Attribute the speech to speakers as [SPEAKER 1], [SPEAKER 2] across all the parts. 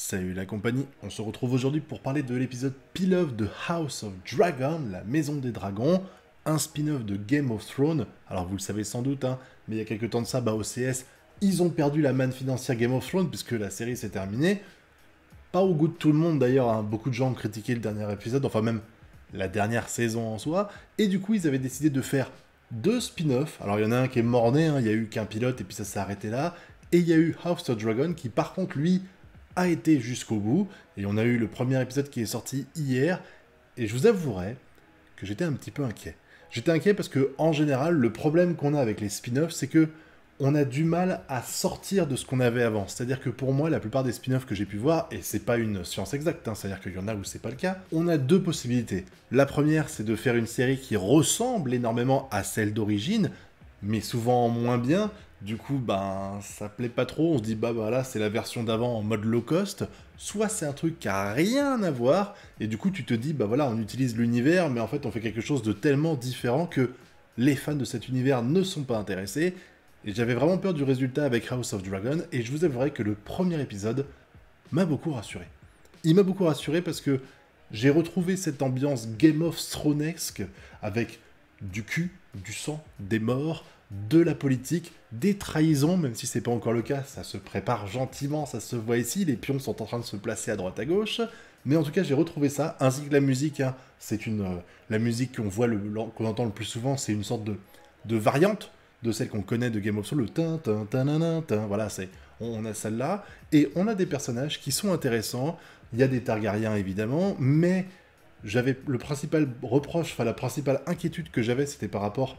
[SPEAKER 1] Salut la compagnie, on se retrouve aujourd'hui pour parler de l'épisode pilote de House of Dragon, la maison des dragons, un spin-off de Game of Thrones. Alors vous le savez sans doute, mais il y a quelques temps de ça, OCS, ils ont perdu la manne financière Game of Thrones puisque la série s'est terminée. Pas au goût de tout le monde d'ailleurs, beaucoup de gens ont critiqué le dernier épisode, enfin même la dernière saison en soi, et du coup ils avaient décidé de faire deux spin-offs. Alors il y en a un qui est mort-né, il y a eu qu'un pilote et puis ça s'est arrêté là, et il y a eu House of Dragon qui par contre lui a été jusqu'au bout, et on a eu le premier épisode qui est sorti hier, et je vous avouerai que j'étais un petit peu inquiet. J'étais inquiet parce que, en général, le problème qu'on a avec les spin-offs, c'est que on a du mal à sortir de ce qu'on avait avant. C'est-à-dire que pour moi, la plupart des spin-offs que j'ai pu voir, et c'est pas une science exacte, c'est-à-dire qu'il y en a où c'est pas le cas, on a deux possibilités. La première, c'est de faire une série qui ressemble énormément à celle d'origine, mais souvent moins bien. Du coup, ça plaît pas trop, on se dit, là, c'est la version d'avant en mode low cost. Soit c'est un truc qui a rien à voir, et du coup, tu te dis, on utilise l'univers, mais en fait, on fait quelque chose de tellement différent que les fans de cet univers ne sont pas intéressés. Et j'avais vraiment peur du résultat avec House of Dragon, et je vous avouerai que le premier épisode m'a beaucoup rassuré. Il m'a beaucoup rassuré parce que j'ai retrouvé cette ambiance Game of Thronesque, avec du cul, du sang, des morts, de la politique, des trahisons, même si c'est pas encore le cas, ça se prépare gentiment, ça se voit ici, les pions sont en train de se placer à droite à gauche, mais en tout cas j'ai retrouvé ça, ainsi que la musique, c'est la musique qu'on entend le plus souvent, c'est une sorte de variante de celle qu'on connaît de Game of Thrones, le tin tin tin tin, voilà, on a celle-là, et on a des personnages qui sont intéressants, il y a des Targaryens évidemment, mais j'avais le principal reproche, enfin la principale inquiétude que j'avais, c'était par rapport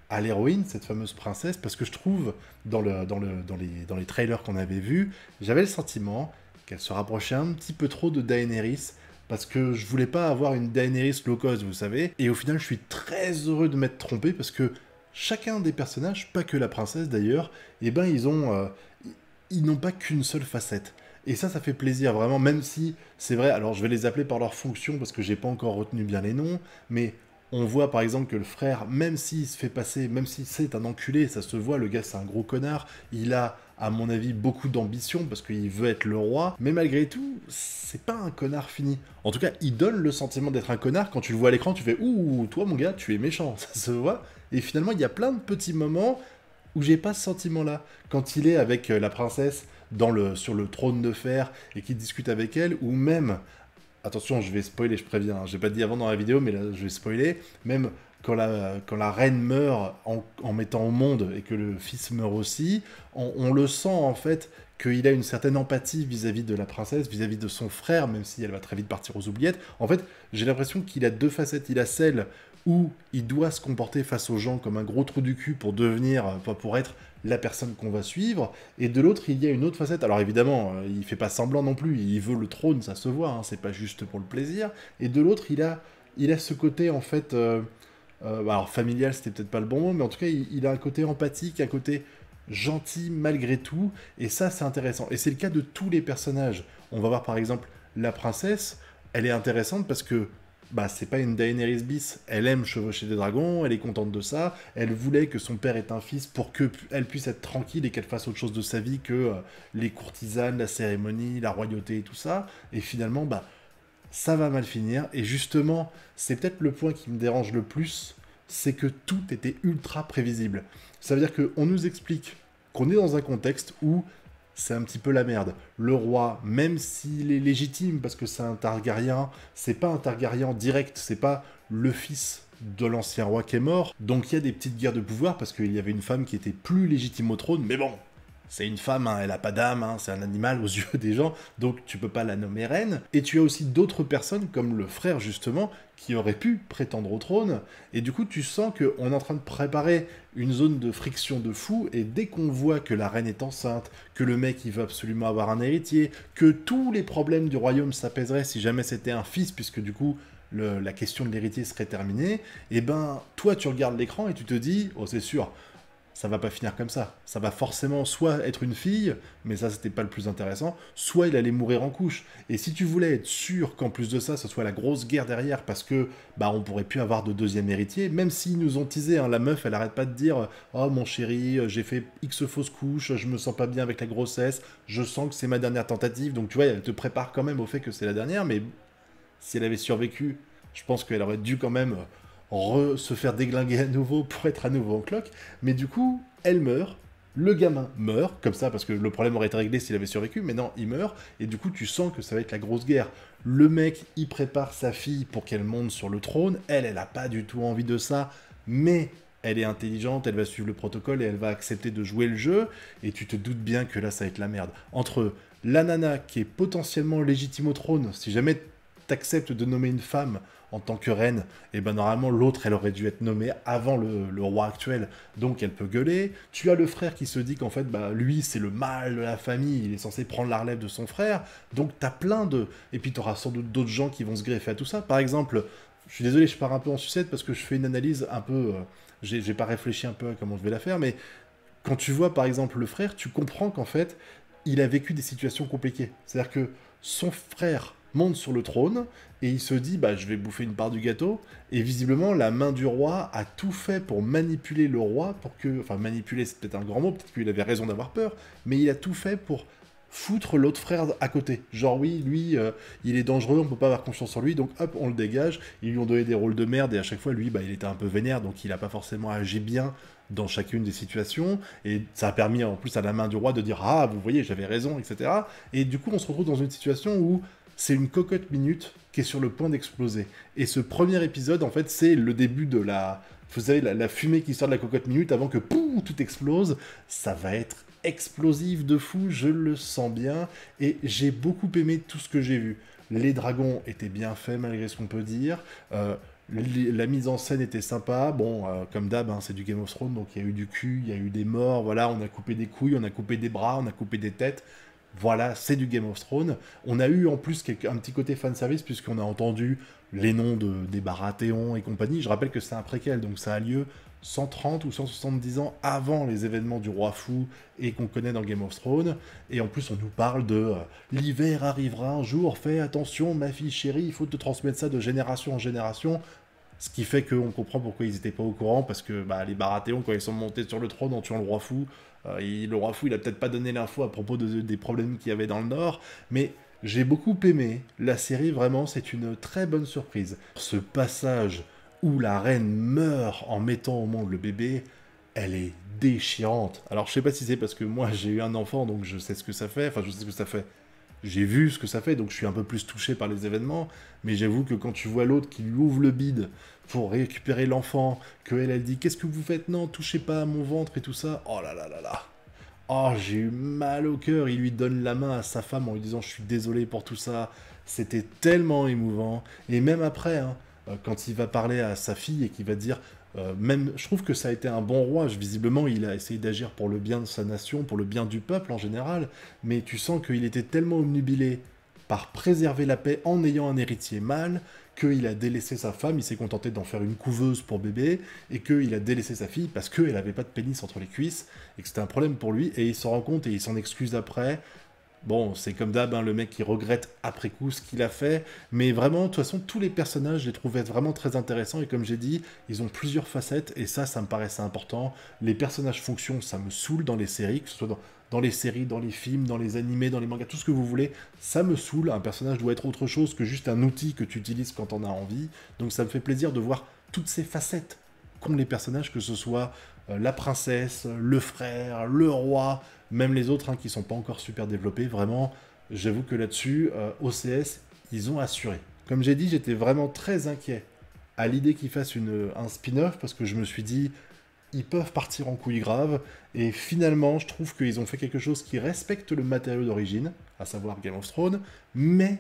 [SPEAKER 1] à l'héroïne, cette fameuse princesse, parce que je trouve, dans les trailers qu'on avait vus, j'avais le sentiment qu'elle se rapprochait un petit peu trop de Daenerys, parce que je voulais pas avoir une Daenerys low cost, vous savez, et au final je suis très heureux de m'être trompé, parce que chacun des personnages, pas que la princesse d'ailleurs, ils n'ont pas qu'une seule facette. Et ça fait plaisir, vraiment, même si, c'est vrai, alors je vais les appeler par leur fonction, parce que j'ai pas encore retenu bien les noms, mais on voit par exemple que le frère, même s'il se fait passer, même si c'est un enculé, ça se voit, le gars c'est un gros connard, il a, à mon avis, beaucoup d'ambition, parce qu'il veut être le roi, mais malgré tout, c'est pas un connard fini. En tout cas, il donne le sentiment d'être un connard, quand tu le vois à l'écran, tu fais « Ouh, toi mon gars, tu es méchant », ça se voit, et finalement, il y a plein de petits moments où j'ai pas ce sentiment-là. Quand il est avec la princesse sur le trône de fer et qu'il discute avec elle, ou même, attention, je vais spoiler, je préviens, j'ai pas dit avant dans la vidéo, mais là je vais spoiler, même quand la reine meurt en mettant au monde et que le fils meurt aussi, on le sent en fait qu'il a une certaine empathie vis-à-vis de la princesse, vis-à-vis de son frère, même si elle va très vite partir aux oubliettes. En fait, j'ai l'impression qu'il a deux facettes. Il a celle où il doit se comporter face aux gens comme un gros trou du cul pour être la personne qu'on va suivre, et de l'autre, il y a une autre facette. Alors évidemment, il fait pas semblant non plus, il veut le trône, ça se voit, c'est pas juste pour le plaisir, et de l'autre, il a ce côté, en fait, alors familial, c'était peut-être pas le bon mot, mais en tout cas, il a un côté empathique, un côté gentil malgré tout, et ça, c'est intéressant. Et c'est le cas de tous les personnages. On va voir par exemple la princesse, elle est intéressante parce que c'est pas une Daenerys bis, elle aime chevaucher des dragons, elle est contente de ça, elle voulait que son père ait un fils pour qu'elle puisse être tranquille et qu'elle fasse autre chose de sa vie que les courtisanes, la cérémonie, la royauté et tout ça, et finalement, ça va mal finir, et justement, c'est peut-être le point qui me dérange le plus, c'est que tout était ultra prévisible. Ça veut dire qu'on nous explique qu'on est dans un contexte où c'est un petit peu la merde. Le roi, même s'il est légitime, parce que c'est un Targaryen, c'est pas un Targaryen direct, c'est pas le fils de l'ancien roi qui est mort, donc il y a des petites guerres de pouvoir, parce qu'il y avait une femme qui était plus légitime au trône, mais bon, c'est une femme, elle a pas d'âme, c'est un animal aux yeux des gens, donc tu peux pas la nommer reine. Et tu as aussi d'autres personnes, comme le frère justement, qui auraient pu prétendre au trône, et du coup tu sens qu'on est en train de préparer une zone de friction de fou, et dès qu'on voit que la reine est enceinte, que le mec il veut absolument avoir un héritier, que tous les problèmes du royaume s'apaiseraient si jamais c'était un fils, puisque du coup la question de l'héritier serait terminée, et toi tu regardes l'écran et tu te dis, oh c'est sûr, ça va pas finir comme ça. Ça va forcément soit être une fille, mais ça c'était pas le plus intéressant, soit il allait mourir en couche. Et si tu voulais être sûr qu'en plus de ça, ce soit la grosse guerre derrière, parce que bah on pourrait plus avoir de deuxième héritier, même s'ils nous ont teasé, hein, la meuf elle arrête pas de dire oh mon chéri, j'ai fait X fausses couches, je me sens pas bien avec la grossesse, je sens que c'est ma dernière tentative, donc tu vois, elle te prépare quand même au fait que c'est la dernière, mais si elle avait survécu, je pense qu'elle aurait dû quand même se faire déglinguer à nouveau pour être à nouveau en cloque. Mais du coup, elle meurt, le gamin meurt, comme ça, parce que le problème aurait été réglé s'il avait survécu, mais non, il meurt, et du coup, tu sens que ça va être la grosse guerre. Le mec, il prépare sa fille pour qu'elle monte sur le trône, elle a pas du tout envie de ça, mais elle est intelligente, elle va suivre le protocole et elle va accepter de jouer le jeu, et tu te doutes bien que là, ça va être la merde. Entre la nana qui est potentiellement légitime au trône, si jamais t'acceptes de nommer une femme en tant que reine, et ben normalement l'autre elle aurait dû être nommée avant le roi actuel, donc elle peut gueuler. Tu as le frère qui se dit qu'en fait bah lui c'est le mâle de la famille, il est censé prendre la relève de son frère, donc t'as plein de... Et puis t'auras sans doute d'autres gens qui vont se greffer à tout ça. Par exemple, je suis désolé, je pars un peu en sucette parce que je fais une analyse un peu... j'ai pas réfléchi un peu à comment je vais la faire, mais quand tu vois par exemple le frère, tu comprends qu'en fait il a vécu des situations compliquées. C'est-à-dire que son frère monte sur le trône, et il se dit, bah, je vais bouffer une part du gâteau, et visiblement, la main du roi a tout fait pour manipuler le roi, pour que... Enfin, manipuler, c'est peut-être un grand mot, peut-être qu'il avait raison d'avoir peur, mais il a tout fait pour foutre l'autre frère à côté. Genre, oui, lui, il est dangereux, on peut pas avoir confiance en lui, donc hop, on le dégage. Ils lui ont donné des rôles de merde, et à chaque fois, lui, bah, il était un peu vénère, donc il a pas forcément agi bien dans chacune des situations, et ça a permis en plus à la main du roi de dire, ah, vous voyez, j'avais raison, etc. Et du coup, on se retrouve dans une situation où c'est une cocotte minute qui est sur le point d'exploser. Et ce premier épisode, en fait, c'est le début de la... Vous savez, la fumée qui sort de la cocotte minute avant que pouf, tout explose. Ça va être explosif de fou, je le sens bien. Et j'ai beaucoup aimé tout ce que j'ai vu. Les dragons étaient bien faits, malgré ce qu'on peut dire. La mise en scène était sympa. Bon, comme d'hab, hein, c'est du Game of Thrones, donc il y a eu du cul, il y a eu des morts, voilà, on a coupé des couilles, on a coupé des bras, on a coupé des têtes. Voilà, c'est du Game of Thrones. On a eu en plus un petit côté fanservice, puisqu'on a entendu les noms des Baratheon et compagnie. Je rappelle que c'est un préquel, donc ça a lieu 130 ou 170 ans avant les événements du Roi Fou et qu'on connaît dans Game of Thrones. Et en plus, on nous parle de l'hiver arrivera un jour, fais attention, ma fille chérie, il faut te transmettre ça de génération en génération. Ce qui fait qu'on comprend pourquoi ils n'étaient pas au courant, parce que bah, les Baratheon, quand ils sont montés sur le trône en tuant le Roi Fou, le Roi Fou, il a peut-être pas donné l'info à propos des problèmes qu'il y avait dans le Nord, mais j'ai beaucoup aimé la série, vraiment, c'est une très bonne surprise. Ce passage où la reine meurt en mettant au monde le bébé, elle est déchirante. Alors je sais pas si c'est parce que moi j'ai eu un enfant, donc je sais ce que ça fait, enfin je sais ce que ça fait. J'ai vu ce que ça fait, donc je suis un peu plus touché par les événements, mais j'avoue que quand tu vois l'autre qui lui ouvre le bide pour récupérer l'enfant, elle dit « Qu'est-ce que vous faites? Non, touchez pas à mon ventre » et tout ça, oh là là là là. Oh, j'ai eu mal au cœur, il lui donne la main à sa femme en lui disant « Je suis désolé pour tout ça », c'était tellement émouvant. Et même après, hein, quand il va parler à sa fille et qu'il va dire même, je trouve que ça a été un bon roi. Visiblement, il a essayé d'agir pour le bien de sa nation, pour le bien du peuple en général. Mais tu sens qu'il était tellement omnubilé par préserver la paix en ayant un héritier mâle qu'il a délaissé sa femme, il s'est contenté d'en faire une couveuse pour bébé, et qu'il a délaissé sa fille parce qu'elle n'avait pas de pénis entre les cuisses, et que c'était un problème pour lui, et il s'en rend compte et il s'en excuse après. Bon, c'est comme d'hab, hein, le mec qui regrette après coup ce qu'il a fait, mais vraiment, de toute façon, tous les personnages, je les trouvais vraiment très intéressants, et comme j'ai dit, ils ont plusieurs facettes, et ça me paraissait important. Les personnages fonctionnent, ça me saoule dans les séries, que ce soit dans les séries, dans les films, dans les animés, dans les mangas, tout ce que vous voulez, ça me saoule. Un personnage doit être autre chose que juste un outil que tu utilises quand on a envie, donc ça me fait plaisir de voir toutes ces facettes qu'ont les personnages, que ce soit la princesse, le frère, le roi, même les autres hein, qui sont pas encore super développés. Vraiment, j'avoue que là-dessus, OCS, ils ont assuré. Comme j'ai dit, j'étais vraiment très inquiet à l'idée qu'ils fassent un spin-off, parce que je me suis dit, ils peuvent partir en couille grave, et finalement, je trouve qu'ils ont fait quelque chose qui respecte le matériau d'origine, à savoir Game of Thrones, mais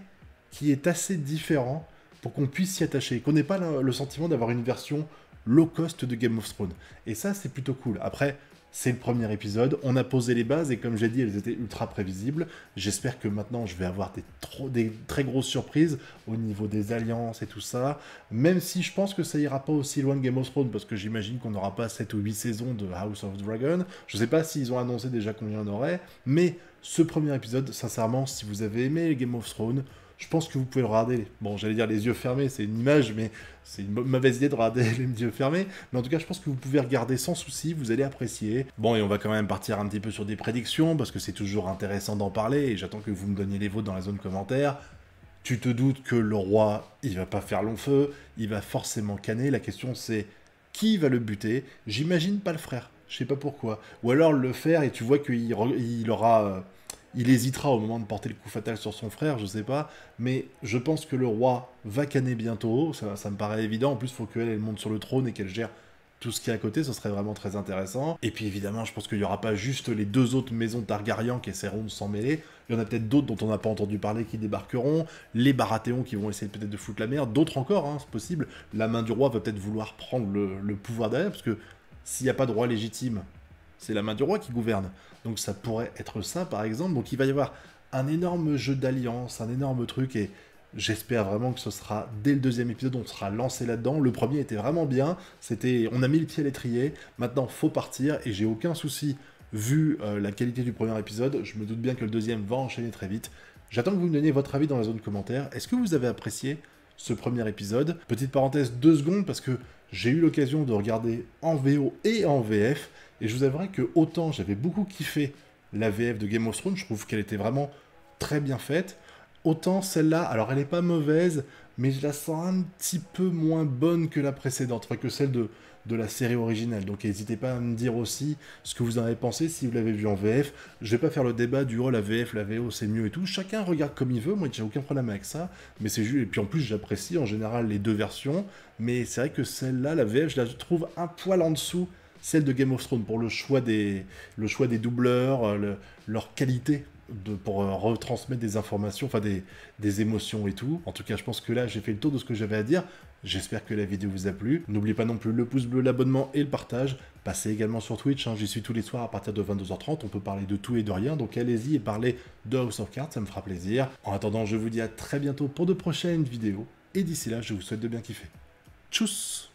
[SPEAKER 1] qui est assez différent pour qu'on puisse s'y attacher, qu'on n'ait pas le sentiment d'avoir une version low cost de Game of Thrones. Et ça, c'est plutôt cool. Après, c'est le premier épisode, on a posé les bases, et comme j'ai dit, elles étaient ultra prévisibles. J'espère que maintenant, je vais avoir des très grosses surprises au niveau des alliances et tout ça, même si je pense que ça ira pas aussi loin que Game of Thrones, parce que j'imagine qu'on n'aura pas 7 ou 8 saisons de House of Dragon. Je sais pas s'ils ont annoncé déjà combien il y en aurait, mais ce premier épisode, sincèrement, si vous avez aimé Game of Thrones, je pense que vous pouvez le regarder. Bon, j'allais dire les yeux fermés, c'est une image, mais c'est une mauvaise idée de regarder les yeux fermés. Mais en tout cas, je pense que vous pouvez regarder sans souci, vous allez apprécier. Bon, et on va quand même partir un petit peu sur des prédictions, parce que c'est toujours intéressant d'en parler, et j'attends que vous me donniez les vôtres dans la zone commentaire. Tu te doutes que le roi, il va pas faire long feu, il va forcément canner. La question c'est, qui va le buter? J'imagine pas le frère, je sais pas pourquoi. Ou alors le faire, et tu vois qu'il aura... il hésitera au moment de porter le coup fatal sur son frère, je sais pas, mais je pense que le roi va canner bientôt, ça me paraît évident. En plus, il faut qu'elle monte sur le trône et qu'elle gère tout ce qui est à côté, ce serait vraiment très intéressant. Et puis évidemment, je pense qu'il n'y aura pas juste les 2 autres maisons Targaryen qui essaieront de s'en mêler, il y en a peut-être d'autres dont on n'a pas entendu parler qui débarqueront, les Baratheons qui vont essayer peut-être de foutre la merde, d'autres encore, hein, c'est possible. La main du roi va peut-être vouloir prendre le pouvoir derrière, parce que s'il n'y a pas de roi légitime, c'est la main du roi qui gouverne. Donc ça pourrait être ça, par exemple. Donc il va y avoir un énorme jeu d'alliance, un énorme truc, et j'espère vraiment que ce sera, dès le 2e épisode, on sera lancé là-dedans. Le premier était vraiment bien, on a mis le pied à l'étrier, maintenant faut partir, et j'ai aucun souci, vu la qualité du premier épisode, je me doute bien que le 2e va enchaîner très vite. J'attends que vous me donniez votre avis dans la zone commentaire. Est-ce que vous avez apprécié ce premier épisode? Petite parenthèse, 2 secondes, parce que j'ai eu l'occasion de regarder en VO et en VF, et je vous avouerai que autant j'avais beaucoup kiffé la VF de Game of Thrones, je trouve qu'elle était vraiment très bien faite, autant celle-là, alors elle n'est pas mauvaise, mais je la sens un petit peu moins bonne que la précédente, enfin que celle de la série originale. Donc n'hésitez pas à me dire aussi ce que vous en avez pensé si vous l'avez vu en VF. Je vais pas faire le débat du oh la VF, la VO c'est mieux et tout. Chacun regarde comme il veut, moi j'ai aucun problème avec ça. Mais c'est juste, et puis en plus j'apprécie en général les 2 versions. Mais c'est vrai que celle-là, la VF, je la trouve un poil en dessous celle de Game of Thrones pour le choix des doubleurs, leur qualité pour retransmettre des informations, enfin des émotions et tout. En tout cas, je pense que là, j'ai fait le tour de ce que j'avais à dire. J'espère que la vidéo vous a plu. N'oubliez pas non plus le pouce bleu, l'abonnement et le partage. Passez également sur Twitch, hein, j'y suis tous les soirs à partir de 22h30. On peut parler de tout et de rien, donc allez-y et parlez de House of Cards, ça me fera plaisir. En attendant, je vous dis à très bientôt pour de prochaines vidéos. Et d'ici là, je vous souhaite de bien kiffer. Tchuss!